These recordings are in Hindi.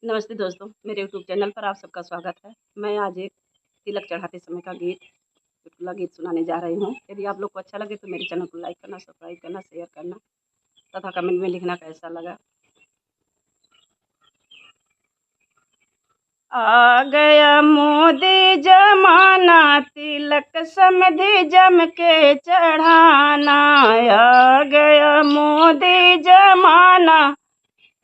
नमस्ते दोस्तों, मेरे यूट्यूब चैनल पर आप सबका स्वागत है। मैं आज एक तिलक चढ़ाते समय का चुटकुला गीत सुनाने जा रही हूँ। यदि आप लोग को अच्छा लगे तो मेरे चैनल को लाइक करना, सब्सक्राइब करना, शेयर करना तथा कमेंट में लिखना कैसा लगा। आ गया मोदी जमाना, तिलक समधि जम के चढ़ाना। आ गया मोदी जमाना,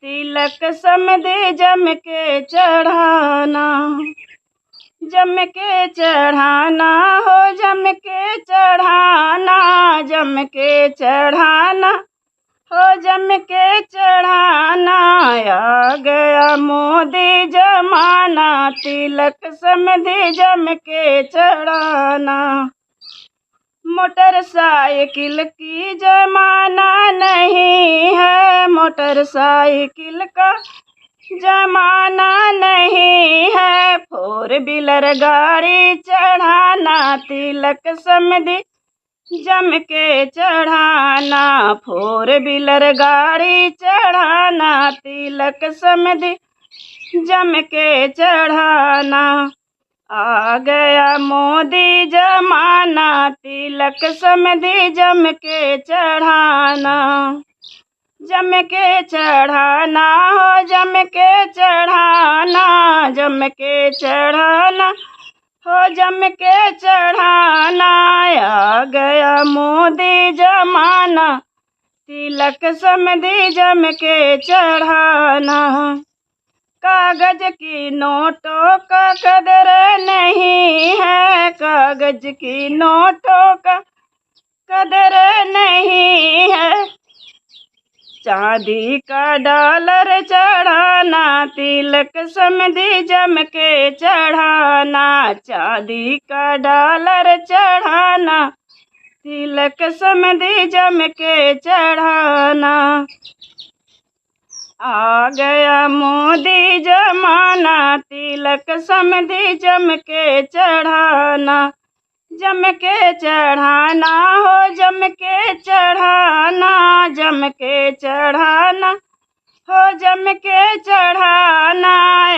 तिलक समधि जम के चढ़ाना। जम के चढ़ाना हो, जम के चढ़ाना, जम के चढ़ाना हो, जम के चढ़ाना। आ गया मोदी जमाना, तिलक समधि जम के चढ़ाना। मोटरसाइकिल की जमाना नहीं है, मोटरसाइकिल का जमाना नहीं है। फोर व्हीलर गाड़ी चढ़ाना, तिलक समधि जम के चढ़ाना। फोर व्हीलर गाड़ी चढ़ाना, तिलक समधि जम के चढ़ाना। आ गया मोदी जमाना, तिलक समधि जम के चढ़ाना। जम के चढ़ाना हो, जम के चढ़ाना, जम के चढ़ाना हो, जम के चढ़ाना। आ गया मोदी जमाना, तिलक समधि जम के चढ़ाना। कागज की नोटों का कदर नहीं है, कागज की नोटों का कदर नहीं है। चांदी का डॉलर चढ़ाना, तिलक समधि जम के चढ़ाना। चांदी का डॉलर चढ़ाना, तिलक समधि जम के चढ़ाना। आ गया मोदी जमाना, तिलक समधि जम के चढ़ाना। जम के चढ़ाना हो, जम के चढ़ाना, जम के चढ़ाना हो, जम के चढ़ाना।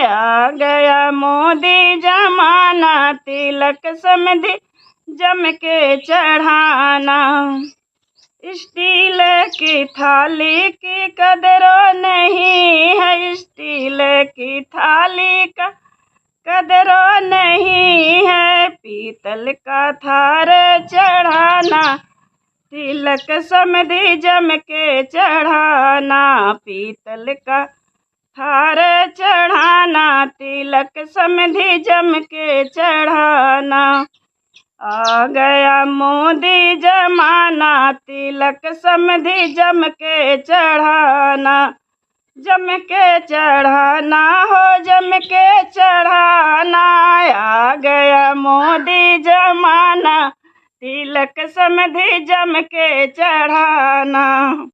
आ गया मोदी जमाना, तिलक समधि जम के चढ़ाना। स्टील की थाली की कदरों नहीं है, स्टील की थाली का कदरों नहीं है। पीतल का थार चढ़ाना, तिलक समधि जम के चढ़ाना। पीतल का थार चढ़ाना, तिलक समधि जम के चढ़ाना। आ गया मोदी जमाना, तिलक समधि जम के चढ़ाना। जम के चढ़ाना हो, जम के चढ़ाना। आ गया मोदी जमाना, तिलक समधि जम के चढ़ाना।